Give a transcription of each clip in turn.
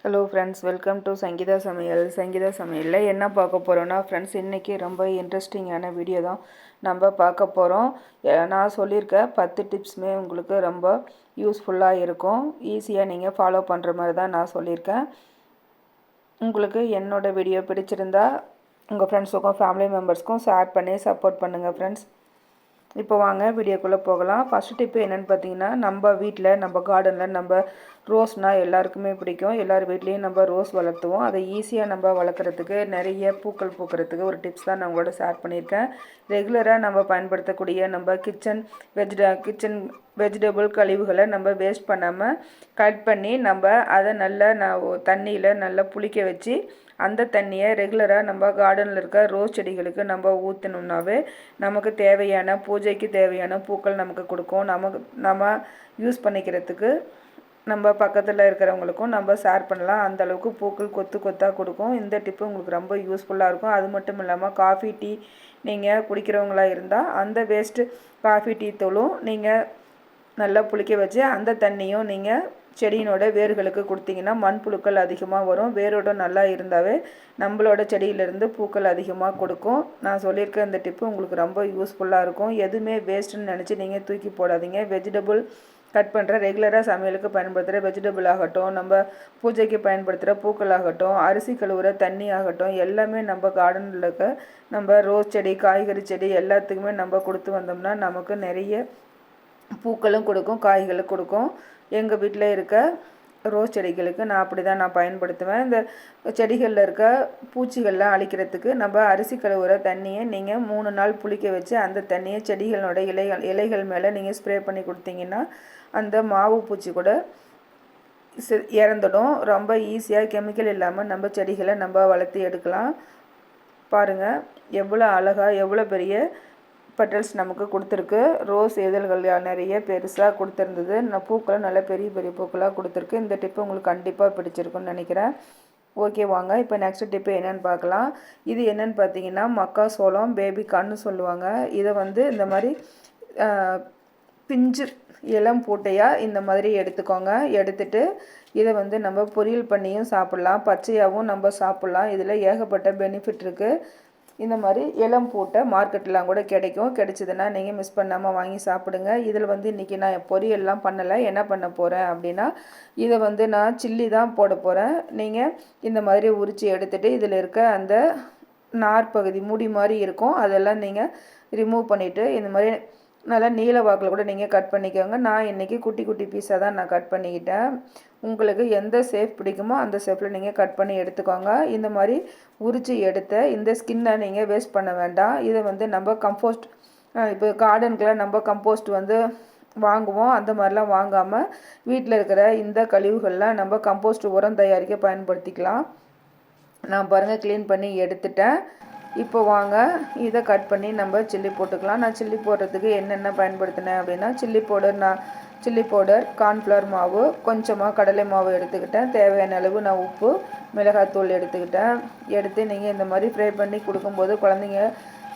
Hello friends, welcome to Sangeetha சமையல். சங்கீதா சமையலில் என்ன பார்க்க போகிறோன்னா ஃப்ரெண்ட்ஸ், இன்றைக்கி ரொம்ப இன்ட்ரெஸ்டிங்கான வீடியோ தான் நம்ம பார்க்க போகிறோம். நான் சொல்லியிருக்க 10 டிப்ஸுமே உங்களுக்கு ரொம்ப யூஸ்ஃபுல்லாக இருக்கும். ஈஸியாக நீங்கள் ஃபாலோ பண்ணுற மாதிரி தான் நான் சொல்லியிருக்கேன். உங்களுக்கு என்னோடய வீடியோ பிடிச்சிருந்தா உங்கள் ஃப்ரெண்ட்ஸுக்கும் ஃபேமிலி மெம்பர்ஸ்க்கும் ஷேர் பண்ணி சப்போர்ட் பண்ணுங்கள் ஃப்ரெண்ட்ஸ். இப்போ வாங்க வீடியோக்குள்ளே போகலாம். ஃபஸ்ட்டு டிப்பு என்னென்னு பார்த்தீங்கன்னா, நம்ம வீட்டில் நம்ம கார்டனில் நம்ம ரோஸ்னால் எல்லாருக்குமே பிடிக்கும். எல்லார் வீட்லேயும் நம்ம ரோஸ் வளர்த்துவோம். அதை ஈஸியாக நம்ம வளர்க்குறதுக்கு நிறைய பூக்கள் பூக்கிறதுக்கு ஒரு டிப்ஸ் தான் நான் உங்களோட ஷேர் பண்ணியிருக்கேன். ரெகுலராக நம்ம பயன்படுத்தக்கூடிய நம்ம கிச்சன் வெஜிடபிள் கழிவுகளை நம்ம வேஸ்ட் பண்ணாமல் கட் பண்ணி நம்ம அதை நல்லா தண்ணியில் நல்லா புளிக்க வச்சு அந்த தண்ணியை ரெகுலராக நம்ம கார்டனில் இருக்க ரோஸ் செடிகளுக்கு நம்ம ஊற்றினோம்னாவே நமக்கு தேவையான பூஜைக்கு தேவையான பூக்கள் நமக்கு கொடுக்கும். நம்ம யூஸ் பண்ணிக்கிறதுக்கு நம்ம பக்கத்தில் இருக்கிறவங்களுக்கும் நம்ம ஷேர் பண்ணலாம். அந்தளவுக்கு பூக்கள் கொத்து கொத்தாக கொடுக்கும். இந்த டிப்பு உங்களுக்கு ரொம்ப யூஸ்ஃபுல்லாக இருக்கும். அது மட்டும் இல்லாமல் காஃபி டீ நீங்கள் குடிக்கிறவங்களாக இருந்தால் அந்த வேஸ்ட்டு காஃபி டீ தூளும் நீங்கள் நல்லா புளிக்க வச்சு அந்த தண்ணியும் நீங்கள் செடியினோட வேர்களுக்கு கொடுத்தீங்கன்னா மண்புழுக்கள் அதிகமாக வரும். வேரோட நல்லா இருந்தாவே நம்மளோட செடியிலேருந்து பூக்கள் அதிகமாக கொடுக்கும். நான் சொல்லியிருக்க இந்த டிப்பு உங்களுக்கு ரொம்ப யூஸ்ஃபுல்லாக இருக்கும். எதுவுமே வேஸ்ட்டுன்னு நினச்சி நீங்கள் தூக்கி போடாதீங்க. வெஜிடபிள் கட் பண்ணுற ரெகுலராக சமையலுக்கு பயன்படுத்துகிற வெஜிடபிள் ஆகட்டும், நம்ம பூஜைக்கு பயன்படுத்துகிற பூக்கள் ஆகட்டும், அரிசி கழுவுற தண்ணி ஆகட்டும், எல்லாமே நம்ம கார்டனில் இருக்க நம்ம ரோஸ் செடி காய்கறி செடி எல்லாத்துக்குமே நம்ம கொடுத்து வந்தோம்னா நமக்கு நிறைய பூக்களும் கொடுக்கும், காய்களும் கொடுக்கும். எங்கள் வீட்டில் இருக்க ரோஸ் செடிகளுக்கு நான் அப்படி தான் நான் பயன்படுத்துவேன். இந்த செடிகளில் இருக்க பூச்சிகள்லாம் அழிக்கிறதுக்கு நம்ம அரிசி கழுவுற தண்ணியை நீங்கள் 3 நாள் புளிக்க வச்சு அந்த தண்ணியை செடிகளோட இலைகள் மேலே நீங்கள் ஸ்ப்ரே பண்ணி கொடுத்தீங்கன்னா அந்த மாவு பூச்சி கூட இறந்துடும். ரொம்ப ஈஸியாக கெமிக்கல் இல்லாமல் நம்ம செடிகளை நம்ம வளர்த்து எடுக்கலாம். பாருங்கள் எவ்வளோ அழகாக எவ்வளோ பெரிய பெட்டல்ஸ் நமக்கு கொடுத்துருக்கு. ரோஸ் இதழ்கள் நிறைய பெருசாக கொடுத்துருந்தது. பூக்களும் நல்ல பெரிய பெரிய பூக்களாக கொடுத்துருக்கு. இந்த டிப்பு உங்களுக்கு கண்டிப்பாக பிடிச்சிருக்குன்னு நினைக்கிறேன். ஓகே வாங்க இப்போ நெக்ஸ்ட் டிப்பு என்னென்னு பார்க்கலாம். இது என்னென்னு பார்த்தீங்கன்னா மக்காசோளம் பேபிகார்ன்னு சொல்லுவாங்க. இதை இந்த மாதிரி பிஞ்சு இளம் பூட்டையாக இந்த மாதிரி எடுத்துக்கோங்க. எடுத்துட்டு இதை நம்ம பொரியல் பண்ணியும் சாப்பிட்லாம், பச்சையாகவும் நம்ம சாப்பிட்லாம். இதில் ஏகப்பட்ட பெனிஃபிட் இருக்குது. இந்த மாதிரி இளம் பூட்டை மார்க்கெட்லாம் கூட கிடைக்கும். கிடைச்சதுன்னா நீங்கள் மிஸ் பண்ணாமல் வாங்கி சாப்பிடுங்க. இதில் இன்றைக்கி நான் பொரியல்லாம் பண்ணலை. என்ன பண்ண போகிறேன் அப்படின்னா இதை நான் சில்லி தான் போட போகிறேன். நீங்கள் இந்த மாதிரி உரித்து எடுத்துகிட்டு இதில் இருக்க அந்த நார் பகுதி மூடி மாதிரி இருக்கும் அதெல்லாம் நீங்கள் ரிமூவ் பண்ணிவிட்டு இந்த மாதிரி நல்லா நீல வாக்கில் கூட நீங்கள் கட் பண்ணிக்கோங்க. நான் இன்றைக்கி குட்டி குட்டி பீஸாக தான் நான் கட் பண்ணிக்கிட்டேன். உங்களுக்கு எந்த ஷேப் பிடிக்குமோ அந்த ஷேப்பில் நீங்கள் கட் பண்ணி எடுத்துக்கோங்க. இந்த மாதிரி உரித்து எடுத்த இந்த ஸ்கின்னை நீங்கள் வேஸ்ட் பண்ண வேண்டாம். இதை நம்ம கம்போஸ்ட் இப்போ கார்டனுக்குலாம் நம்ம கம்போஸ்ட் வாங்குவோம். அந்த மாதிரிலாம் வாங்காமல் வீட்டில் இருக்கிற இந்த கழிவுகள்லாம் நம்ம கம்போஸ்ட் உரம் தயாரிக்க பயன்படுத்திக்கலாம். நான் பாருங்கள் க்ளீன் பண்ணி எடுத்துட்டேன். இப்போ வாங்க இதை கட் பண்ணி நம்ம சில்லி போட்டுக்கலாம். நான் சில்லி போடுறதுக்கு என்னென்ன பயன்படுத்தினேன் அப்படின்னா சில்லி பவுடர் கார்ன்ஃப்ளவர் மாவு, கொஞ்சமாக கடலை மாவு எடுத்துக்கிட்டேன். தேவையான அளவு நான் உப்பு மிளகாத்தூள் எடுத்துக்கிட்டேன். எடுத்து நீங்கள் இந்த மாதிரி ஃப்ரை பண்ணி கொடுக்கும்போது குழந்தைங்க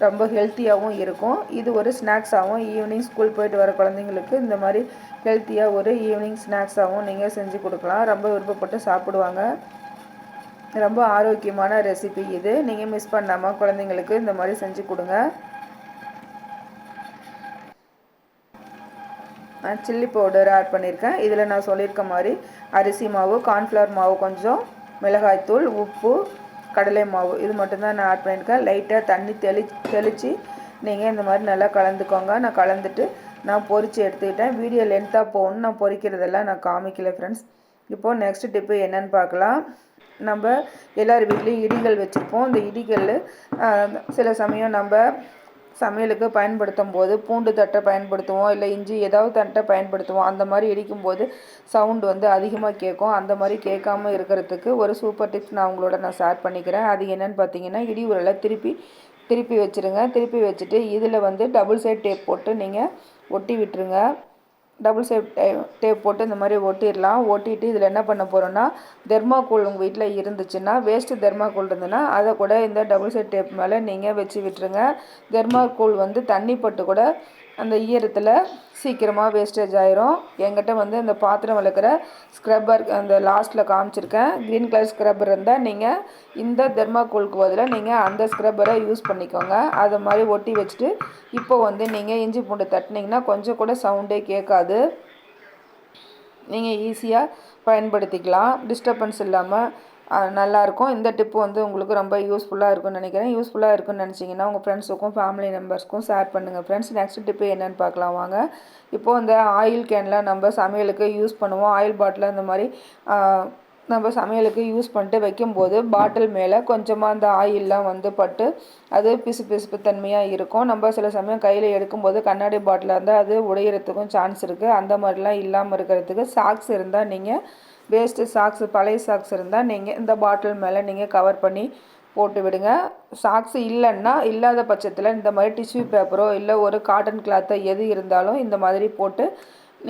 ரொம்ப ஹெல்த்தியாகவும் இருக்கும். இது ஒரு ஸ்நாக்ஸாகவும் ஈவினிங் ஸ்கூல் போயிட்டு வர குழந்தைங்களுக்கு இந்த மாதிரி ஹெல்த்தியாக ஒரு ஈவினிங் ஸ்நாக்ஸாகவும் நீங்கள் செஞ்சு கொடுக்கலாம். ரொம்ப விருப்பப்பட்டு சாப்பிடுவாங்க. ரொம்ப ஆரோக்கியமான ரெசிபி இது. நீங்கள் மிஸ் பண்ணாமல் குழந்தைங்களுக்கு இந்த மாதிரி செஞ்சு கொடுங்க. நான் சில்லி பவுடர் ஆட் பண்ணியிருக்கேன். இதில் நான் சொல்லியிருக்க மாதிரி அரிசி மாவு, கார்ன்ஃப்ளவர் மாவு, கொஞ்சம் மிளகாய்த்தூள், உப்பு, கடலை மாவு இது மட்டும்தான் நான் ஆட் பண்ணியிருக்கேன். லைட்டாக தண்ணி தெளித்து நீங்கள் இந்த மாதிரி நல்லா கலந்துக்கோங்க. நான் கலந்துட்டு நான் பொரித்து எடுத்துக்கிட்டேன். வீடியோ லென்த்தாக போகணுன்னு நான் பொரிக்கிறதெல்லாம் நான் காமிக்கல ஃப்ரெண்ட்ஸ். இப்போது நெக்ஸ்ட் டிப்பு என்னென்னு பார்க்கலாம். நம்ம எல்லார் வீட்லேயும் இடிகள் வச்சுருப்போம். இந்த இடிகள் சில சமயம் நம்ம சமையலுக்கு பயன்படுத்தும் போது பூண்டு தட்டை பயன்படுத்துவோம், இல்லை இஞ்சி ஏதாவது தட்டை பயன்படுத்துவோம். அந்த மாதிரி இடிக்கும்போது சவுண்டு அதிகமாக கேட்கும். அந்த மாதிரி கேட்காமல் இருக்கிறதுக்கு ஒரு சூப்பர் டிப்ஸ் நான் உங்களோட ஷேர் பண்ணிக்கிறேன். அது என்னென்னு பார்த்தீங்கன்னா இடி உரலை திருப்பி வச்சுருங்க. திருப்பி வச்சுட்டு இதில் டபுள் சைட் டேப் போட்டு நீங்கள் ஒட்டி விட்டுருங்க. டபுள் சைட் டேப் போட்டு இந்த மாதிரி ஒட்டிடலாம். ஒட்டிட்டு இதில் என்ன பண்ண போகிறோன்னா தெர்மாக்கோல் உங்கள் வீட்டில் இருந்துச்சுன்னா வேஸ்ட்டு தெர்மாக்கோல் இருந்ததுன்னா அதை கூட இந்த டபுள் சைட் டேப் மேலே நீங்கள் வச்சு விட்டுருங்க. தெர்மாக்கோல் தண்ணி பட்டு கூட அந்த ஈரத்தில் சீக்கிரமாக வேஸ்டேஜ் ஆயிரும். என்கிட்ட வந்து இந்த பாத்திரம் விளக்குற ஸ்க்ரப்பர் அந்த லாஸ்ட்டில் காமிச்சிருக்கேன். க்ரீன் கலர் ஸ்க்ரப்பர் இருந்தால் நீங்கள் இந்த தெர்மாக்கோலுக்கு பதிலாக நீங்கள் அந்த ஸ்க்ரப்பரை யூஸ் பண்ணிக்கோங்க. அதை மாதிரி ஒட்டி வச்சுட்டு இப்போ வந்து நீங்கள் இஞ்சி பூண்டு தட்டினீங்கன்னா கொஞ்சம் கூட சவுண்டே கேட்காது. நீங்கள் ஈஸியாக பயன்படுத்திக்கலாம், டிஸ்டர்பன்ஸ் இல்லாமல் நல்லாயிருக்கும். இந்த டிப்பு வந்து உங்களுக்கு ரொம்ப யூஸ்ஃபுல்லாக இருக்கும்னு நினைக்கிறேன். யூஸ்ஃபுல்லாக இருக்குன்னு நினச்சிங்கன்னா உங்கள் ஃப்ரெண்ட்ஸுக்கும் ஃபேமிலி மெம்பர்ஸ்க்கும் ஷேர் பண்ணுங்கள் ஃப்ரெண்ட்ஸ். நெக்ஸ்ட் டிப்பு என்னென்னு பார்க்கலாம் வாங்க. இப்போது இந்த ஆயில் கேனில் நம்ம சமையலுக்கு யூஸ் பண்ணுவோம். ஆயில் பாட்டில் இந்த மாதிரி நம்ம சமையலுக்கு யூஸ் பண்ணிட்டு வைக்கும்போது பாட்டில் மேலே கொஞ்சமாக அந்த ஆயிலெலாம் வந்து பட்டு அது பிசு தன்மையாக இருக்கும். நம்ம சில சமயம் கையில் எடுக்கும்போது கண்ணாடி பாட்டிலாக இருந்தால் அது உடையிறதுக்கும் சான்ஸ் இருக்குது. அந்த மாதிரிலாம் இல்லாமல் இருக்கிறதுக்கு சாக்ஸ் இருந்தால் நீங்கள் வேஸ்ட்டு சாக்ஸ், பழைய சாக்ஸ் இருந்தால் நீங்கள் இந்த பாட்டில் மேலே நீங்கள் கவர் பண்ணி போட்டு விடுங்க. சாக்ஸ் இல்லைன்னா இல்லாத பட்சத்தில் இந்த மாதிரி டிஷ்யூ பேப்பரோ இல்லை ஒரு காட்டன் கிளாத்தோ எது இருந்தாலும் இந்த மாதிரி போட்டு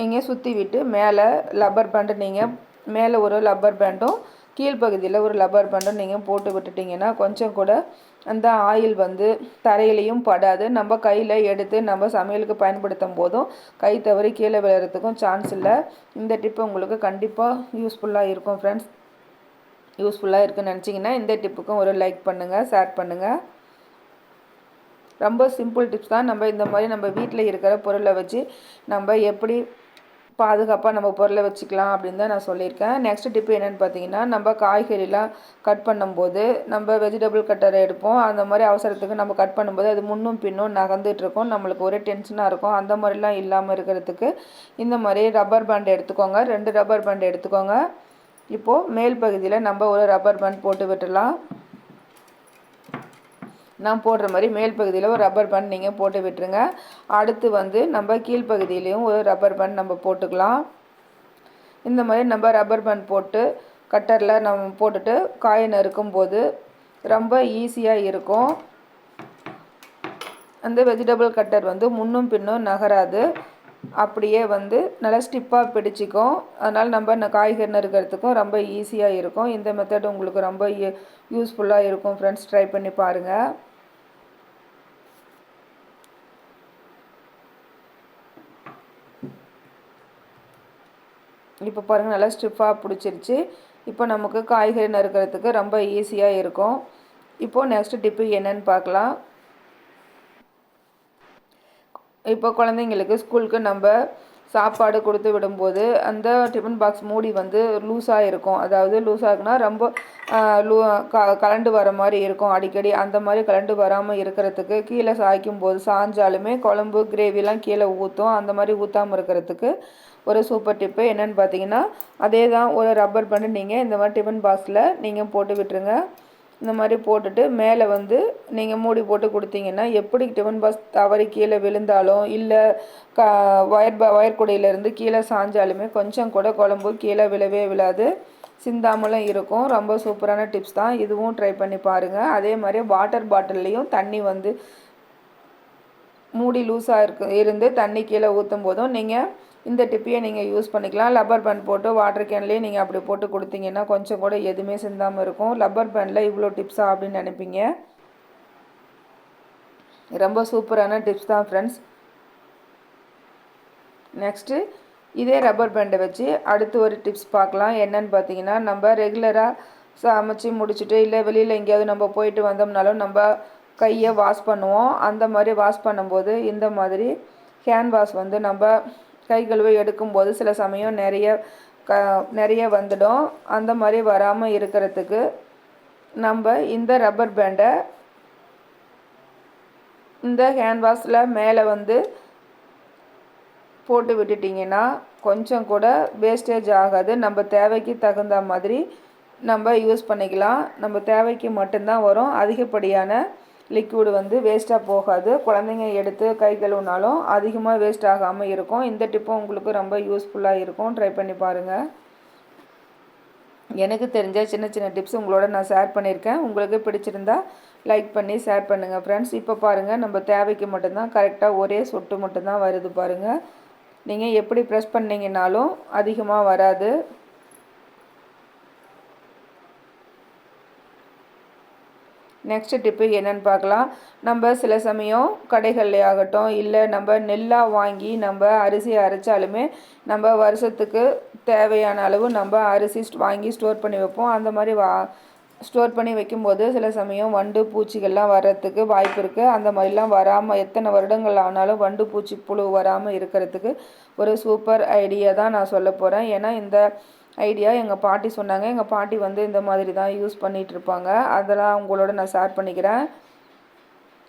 நீங்கள் சுற்றி விட்டு மேலே லப்பர் பேண்டு நீங்கள் மேலே ஒரு லப்பர் பேண்டும் கீழ்ப்பகுதியில் ஒரு லப்பர் பேண்டும் நீங்கள் போட்டு விட்டுட்டிங்கன்னா கொஞ்சம் கூட அந்த ஆயில் வந்து தரையிலையும் படாது. நம்ம கையில் எடுத்து நம்ம சமையலுக்கு பயன்படுத்தும் போதும் கை தவறி கீழே விழுறதுக்கும் சான்ஸ் இல்லை. இந்த டிப்பு உங்களுக்கு கண்டிப்பாக யூஸ்ஃபுல்லாக இருக்கும் ஃப்ரெண்ட்ஸ். யூஸ்ஃபுல்லாக இருக்குன்னு நினச்சிங்கன்னா இந்த டிப்புக்கும் ஒரு லைக் பண்ணுங்கள், ஷேர் பண்ணுங்கள். ரொம்ப சிம்பிள் டிப்ஸ் தான். நம்ம இந்த மாதிரி நம்ம வீட்டில் இருக்கிற பொருளை வச்சு நம்ம எப்படி பாதுகாப்பாக நம்ம பொருளை வச்சுக்கலாம் அப்படின்னு தான் நான் சொல்லியிருக்கேன். நெக்ஸ்ட் டிப்பு என்னென்னு பார்த்தீங்கன்னா, நம்ம காய்கறிலாம் கட் பண்ணும்போது நம்ம வெஜிடபிள் கட்டரை எடுப்போம். அந்த மாதிரி அவசரத்துக்கு நம்ம கட் பண்ணும்போது அது முன்னும் பின்னும் நகர்ந்துட்டுருக்கும். நம்மளுக்கு ஒரே டென்ஷனாக இருக்கும். அந்த மாதிரிலாம் இல்லாமல் இருக்கிறதுக்கு இந்த மாதிரி ரப்பர் பேண்ட் எடுத்துக்கோங்க. 2 ரப்பர் பேண்ட் எடுத்துக்கோங்க. இப்போது மேல் பகுதியில் நம்ம ஒரு ரப்பர் பேண்ட் போட்டு விட்டுடலாம். நான் போடுற மாதிரி மேல் பகுதியில் ஒரு ரப்பர் பேண்ட் நீங்கள் போட்டு விட்டுருங்க. அடுத்து வந்து நம்ம கீழ்ப்பகுதியிலையும் ஒரு ரப்பர் பேண்ட் நம்ம போட்டுக்கலாம். இந்த மாதிரி நம்ம ரப்பர் பேண்ட் போட்டு கட்டரில் நம்ம போட்டுட்டு காயை நறுக்கும் போது ரொம்ப ஈஸியாக இருக்கும். அந்த வெஜிடபிள் கட்டர் வந்து முன்னும் பின்னும் நகராது, அப்படியே வந்து நல்லா ஸ்டிப்பாக பிடிச்சிக்கும். அதனால் நம்ம காய்கறி நறுக்கிறதுக்கும் ரொம்ப ஈஸியாக இருக்கும். இந்த மெத்தட் உங்களுக்கு ரொம்ப யூஸ்ஃபுல்லாக இருக்கும் ஃப்ரெண்ட்ஸ். ட்ரை பண்ணி பாருங்கள். இப்போ பாருங்கள் நல்லா ஸ்டிஃபாக பிடிச்சிருச்சு. இப்போ நமக்கு காய்கறி நறுக்கிறதுக்கு ரொம்ப ஈஸியாக இருக்கும். இப்போது நெக்ஸ்ட் டிப்பு என்னன்னு பார்க்கலாம். இப்போ குழந்தைங்களுக்கு ஸ்கூலுக்கு நம்ம சாப்பாடு கொடுத்து விடும்போது அந்த டிஃபன் பாக்ஸ் மூடி வந்து லூஸாக இருக்கும். அதாவது லூஸாக இருக்குன்னா ரொம்ப கலண்டு வர மாதிரி இருக்கும் அடிக்கடி. அந்த மாதிரி கலண்டு வராமல் இருக்கிறதுக்கு கீழே சாய்க்கும் போது சாஞ்சாலுமே குழம்பு கிரேவிலாம் கீழே ஊற்றும். அந்த மாதிரி ஊற்றாமல் இருக்கிறதுக்கு ஒரு சூப்பர் டிப்பு என்னென்னு பார்த்தீங்கன்னா, அதே தான் ஒரு ரப்பர் பேண்டு நீங்கள் இந்த மாதிரி டிஃபன் பாக்ஸில் நீங்கள் போட்டு விட்டுருங்க. இந்த மாதிரி போட்டுட்டு மேலே வந்து நீங்கள் மூடி போட்டு கொடுத்தீங்கன்னா எப்படி டிஃபன் பாக்ஸ் தவறி கீழே விழுந்தாலும் இல்லை ஒயர் கூடையிலேருந்து கீழே சாஞ்சாலுமே கொஞ்சம் கூட குழம்பு கீழே விழவே விழாது, சிந்தாமலும் இருக்கும். ரொம்ப சூப்பரான டிப்ஸ் தான். இதுவும் ட்ரை பண்ணி பாருங்கள். அதே மாதிரி வாட்டர் பாட்டில்லையும் தண்ணி வந்து மூடி லூஸாக இருந்து தண்ணி கீழே ஊற்றும் போதும் நீங்கள் இந்த டிப்பையை நீங்கள் யூஸ் பண்ணிக்கலாம். லப்பர் பேண்ட் போட்டு வாட்டர் கேன்லேயே நீங்கள் அப்படி போட்டு கொடுத்தீங்கன்னா கொஞ்சம் கூட எதுவுமே சிந்தாமல் இருக்கும். லப்பர் பேண்டில் இவ்வளோ டிப்ஸா அப்படின்னு நினைப்பீங்க. ரொம்ப சூப்பரான டிப்ஸ் தான் ஃப்ரெண்ட்ஸ். நெக்ஸ்ட்டு இதே ரப்பர் பேண்டை வச்சு அடுத்து ஒரு டிப்ஸ் பார்க்கலாம். என்னன்னு பார்த்தீங்கன்னா, நம்ம ரெகுலராக சமைச்சு முடிச்சுட்டு இல்லை வெளியில் எங்கேயாவது நம்ம போயிட்டு வந்தோம்னாலும் நம்ம கையை வாஷ் பண்ணுவோம். அந்த மாதிரி வாஷ் பண்ணும்போது இந்த மாதிரி ஹேண்ட் வாஷ் வந்து நம்ம கை கழுவி எடுக்கும்போது சில சமயம் நிறைய வந்துடும். அந்த மாதிரி வராமல் இருக்கிறதுக்கு நம்ம இந்த ரப்பர் பேண்டை இந்த ஹேண்ட் வாஷில் மேலே வந்து போட்டு விட்டுட்டிங்கன்னா கொஞ்சம் கூட வேஸ்டேஜ் ஆகாது. நம்ம தேவைக்கு தகுந்த மாதிரி நம்ம யூஸ் பண்ணிக்கலாம். நம்ம தேவைக்கு மட்டும்தான் வரும். அதிகப்படியான லிக்விடு வந்து வேஸ்ட்டாக போகாது. குழந்தைங்க எடுத்து கை கழுவுனாலும் அதிகமாக வேஸ்ட் ஆகாமல் இருக்கும். இந்த டிப்பும் உங்களுக்கு ரொம்ப யூஸ்ஃபுல்லாக இருக்கும். ட்ரை பண்ணி பாருங்கள். எனக்கு தெரிஞ்ச சின்ன சின்ன டிப்ஸ் உங்களோட நான் ஷேர் பண்ணியிருக்கேன். உங்களுக்கு பிடிச்சிருந்தா லைக் பண்ணி ஷேர் பண்ணுங்கள் ஃப்ரெண்ட்ஸ். இப்போ பாருங்கள், நம்ம தேவைக்கு மட்டும்தான் கரெக்டாக ஒரே சொட்டு மட்டும்தான் வருது பாருங்கள். நீங்கள் எப்படி ப்ரெஸ் பண்ணிங்கனாலும் அதிகமாக வராது. நெக்ஸ்ட் டிப்பு என்னென்னு பார்க்கலாம். நம்ம சில சமயம் கடைகள்லே ஆகட்டும், இல்லை நம்ம நெல்லாக வாங்கி நம்ம அரிசி அரைச்சாலுமே நம்ம வருஷத்துக்கு தேவையான அளவு நம்ம அரிசி வாங்கி ஸ்டோர் பண்ணி வைப்போம். அந்த மாதிரி ஸ்டோர் பண்ணி வைக்கும்போது சில சமயம் வண்டு பூச்சிகள்லாம் வர்றதுக்கு வாய்ப்பு இருக்குது. அந்த மாதிரிலாம் வராமல் எத்தனை வருடங்கள் ஆனாலும் வண்டு பூச்சி புழு வராமல் இருக்கிறதுக்கு ஒரு சூப்பர் ஐடியா தான் நான் சொல்ல போகிறேன். ஏன்னா இந்த ஐடியா எங்கள் பாட்டி சொன்னாங்க. எங்கள் பாட்டி வந்து இந்த மாதிரி தான் யூஸ் பண்ணிகிட்ருப்பாங்க. அதெல்லாம் உங்களோட நான் ஷேர் பண்ணிக்கிறேன்.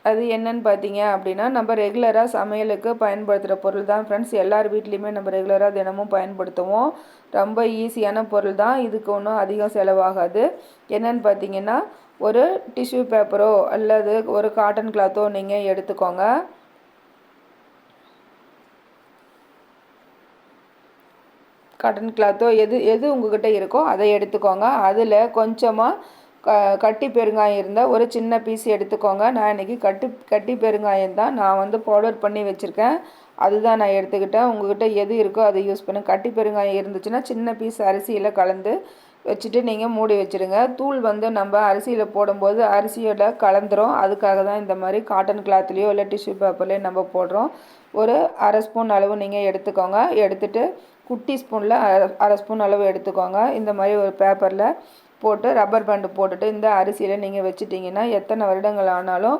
அது என்னன்னு பார்த்தீங்க அப்படின்னா, நம்ம ரெகுலராக சமையலுக்கு பயன்படுத்துகிற பொருள் தான் ஃப்ரெண்ட்ஸ். எல்லார் வீட்லேயுமே நம்ம ரெகுலராக தினமும் பயன்படுத்துவோம். ரொம்ப ஈஸியான பொருள் தான். இதுக்கு ஒன்றும் அதிகம் செலவாகாது. என்னன்னு பார்த்தீங்கன்னா, ஒரு டிஷ்யூ பேப்பரோ அல்லது ஒரு காட்டன் கிளாத்தோ நீங்கள் எடுத்துக்கோங்க. காட்டன் கிளாத்தோ எது உங்கள்கிட்ட இருக்கோ அதை எடுத்துக்கோங்க. அதில் கொஞ்சமாக கட்டி பெருங்காயம் இருந்தால் ஒரு சின்ன பீஸ் எடுத்துக்கோங்க. நான் இன்றைக்கி கட்டி பெருங்காயம் தான் நான் வந்து பவுடர் பண்ணி வச்சுருக்கேன். அதுதான் நான் எடுத்துக்கிட்டேன். உங்கள்கிட்ட எது இருக்கோ அதை யூஸ் பண்ணி, கட்டி பெருங்காயம் இருந்துச்சுன்னா சின்ன பீஸ் அரிசியில் கலந்து வச்சுட்டு நீங்கள் மூடி வச்சுருங்க. தூள் வந்து நம்ம அரிசியில் போடும்போது அரிசியோட கலந்துரும். அதுக்காக தான் இந்த மாதிரி காட்டன் கிளாத்லேயோ இல்லை டிஷ்யூ பேப்பர்லேயோ நம்ம போடுறோம். ஒரு அரை ஸ்பூன் அளவு நீங்கள் எடுத்துக்கோங்க. எடுத்துகிட்டு குட்டி ஸ்பூனில் அரை ஸ்பூன் அளவு எடுத்துக்கோங்க. இந்த மாதிரி ஒரு பேப்பரில் போட்டு ரப்பர் பேண்டு போட்டுட்டு இந்த அரிசியில் நீங்கள் வச்சுட்டிங்கன்னா எத்தனை வருடங்கள் ஆனாலும்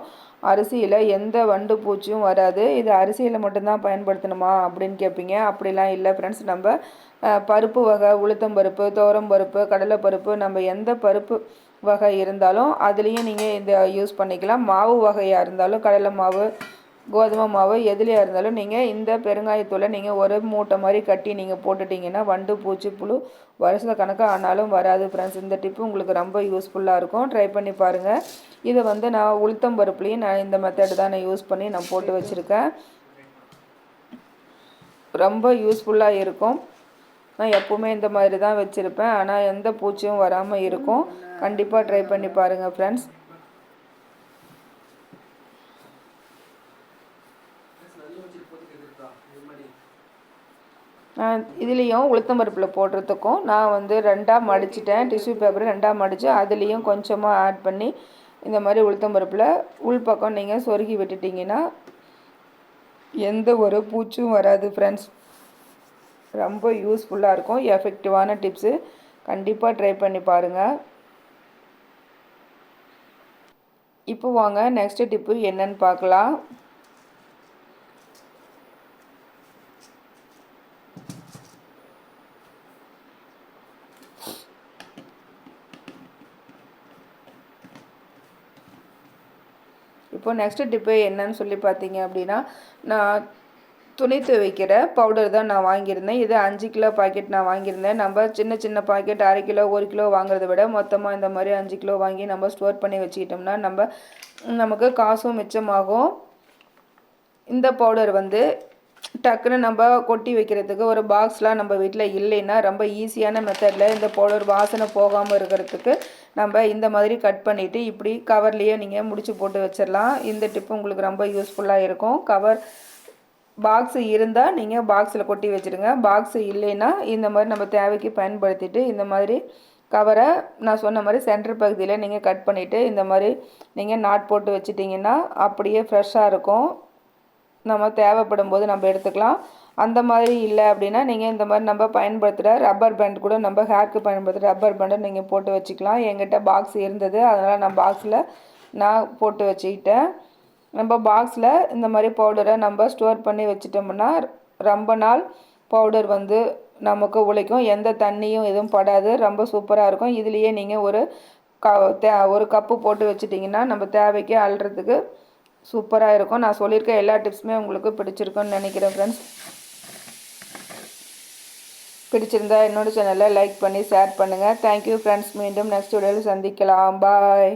அரிசியில் எந்த வண்டு பூச்சியும் வராது. இது அரிசியில் மட்டும்தான் பயன்படுத்தணுமா அப்படின்னு கேட்பீங்க. அப்படிலாம் இல்லை ஃப்ரெண்ட்ஸ். நம்ம பருப்பு வகை, உளுத்தம்பருப்பு, துவரம்பருப்பு, கடலைப்பருப்பு, நம்ம எந்த பருப்பு வகை இருந்தாலும் அதுலேயும் நீங்கள் இதை யூஸ் பண்ணிக்கலாம். மாவு வகையாக இருந்தாலும் கடலை மாவு, கோதுமை மாவு எதுலையாக இருந்தாலும் நீங்கள் இந்த பெருங்காயத்தூளை நீங்கள் ஒரு மூட்டை மாதிரி கட்டி நீங்கள் போட்டுட்டிங்கன்னா வண்டு பூச்சி புழு வருஷ கணக்காக ஆனாலும் வராது ஃப்ரெண்ட்ஸ். இந்த டிப்பு உங்களுக்கு ரொம்ப யூஸ்ஃபுல்லாக இருக்கும். ட்ரை பண்ணி பாருங்கள். இதை வந்து நான் உளுத்தம்பருப்புலேயும் நான் இந்த மெத்தட் தான் நான் யூஸ் பண்ணி நான் போட்டு வச்சுருக்கேன். ரொம்ப யூஸ்ஃபுல்லாக இருக்கும். நான் எப்போவுமே இந்த மாதிரி தான் வச்சுருப்பேன். ஆனால் எந்த பூச்சியும் வராமல் இருக்கும். கண்டிப்பாக ட்ரை பண்ணி பாருங்கள் ஃப்ரெண்ட்ஸ். இதுலேயும் உளுத்தம்பருப்பில் போடுறதுக்கும் நான் வந்து ரெண்டாக மடிச்சிட்டேன். டிஷ்யூ பேப்பரை ரெண்டாக மடித்து அதுலேயும் கொஞ்சமாக ஆட் பண்ணி இந்த மாதிரி உளுத்தம்பருப்பில் உள்பக்கம் நீங்கள் சொருகி விட்டுட்டிங்கன்னா எந்த ஒரு பூச்சும் வராது ஃப்ரெண்ட்ஸ். ரொம்ப யூஸ்ஃபுல்லாக இருக்கும். எஃபெக்டிவான டிப்ஸு. கண்டிப்பாக ட்ரை பண்ணி பாருங்கள். இப்போ வாங்க நெக்ஸ்ட் டிப்பு என்னன்னு பார்க்கலாம். இப்போ நெக்ஸ்ட் டிப்பு என்னன்னு சொல்லி பார்த்தீங்க அப்படின்னா, நான் துணி துவைக்கிற பவுடர் தான் நான் வாங்கியிருந்தேன். இது 5 கிலோ பாக்கெட் நான் வாங்கியிருந்தேன். நம்ம சின்ன சின்ன பாக்கெட் 1/2 கிலோ 1 கிலோ வாங்குறத விட மொத்தமாக இந்த மாதிரி 5 கிலோ வாங்கி நம்ம ஸ்டோர் பண்ணி வச்சுக்கிட்டோம்னா நமக்கு காசும் மிச்சமாகும். இந்த பவுடர் வந்து டக்குன்னு நம்ம கொட்டி வைக்கிறதுக்கு ஒரு பாக்ஸ்லாம் நம்ம வீட்டில் இல்லைன்னா ரொம்ப ஈஸியான மெத்தடில் இந்த பவுடர் வாசனை போகாமல் இருக்கிறதுக்கு நம்ம இந்த மாதிரி கட் பண்ணிவிட்டு இப்படி கவர்லேயே நீங்கள் முடிச்சு போட்டு வச்சிடலாம். இந்த டிப்பு உங்களுக்கு ரொம்ப யூஸ்ஃபுல்லாக இருக்கும். பாக்ஸு இருந்தால் நீங்கள் பாக்ஸில் கொட்டி வச்சுடுங்க. பாக்ஸு இல்லைன்னா இந்த மாதிரி நம்ம தேவைக்கு பயன்படுத்திட்டு இந்த மாதிரி கவரை நான் சொன்ன மாதிரி சென்டர் பகுதியில் நீங்கள் கட் பண்ணிவிட்டு இந்த மாதிரி நீங்கள் நாட் போட்டு வச்சிட்டிங்கன்னா அப்படியே ஃப்ரெஷ்ஷாக இருக்கும். நம்ம தேவைப்படும் போது நம்ம எடுத்துக்கலாம். அந்த மாதிரி இல்லை அப்படின்னா நீங்கள் இந்த மாதிரி நம்ம பயன்படுத்துகிற ரப்பர் பேண்ட் கூட நம்ம ஹேருக்கு பயன்படுத்துகிற ரப்பர் பேண்டை நீங்கள் போட்டு வச்சுக்கலாம். என்கிட்ட பாக்ஸ் இருந்தது, அதனால் நான் பாக்ஸில் போட்டு வச்சுக்கிட்டேன். நம்ம பாக்ஸில் இந்த மாதிரி பவுடரை நம்ம ஸ்டோர் பண்ணி வச்சிட்டோம்னா ரொம்ப நாள் பவுடர் வந்து நமக்கு உழைக்கும். எந்த தண்ணியும் எதுவும் படாது. ரொம்ப சூப்பராக இருக்கும். இதுலேயே நீங்கள் ஒரு கப்பு போட்டு வச்சிட்டிங்கன்னா நம்ம தேவைக்கு அள்ளுறதுக்கு சூப்பராக இருக்கும். நான் சொல்லியிருக்க எல்லா டிப்ஸுமே உங்களுக்கு பிடிச்சிருக்குன்னு நினைக்கிறேன் ஃப்ரெண்ட்ஸ். பிடிச்சிருந்தா என்னோட சேனலை லைக் பண்ணி ஷேர் பண்ணுங்கள். Thank you friends. மீண்டும் நெக்ஸ்ட் வீடியோவில் சந்திக்கலாம். பாய்.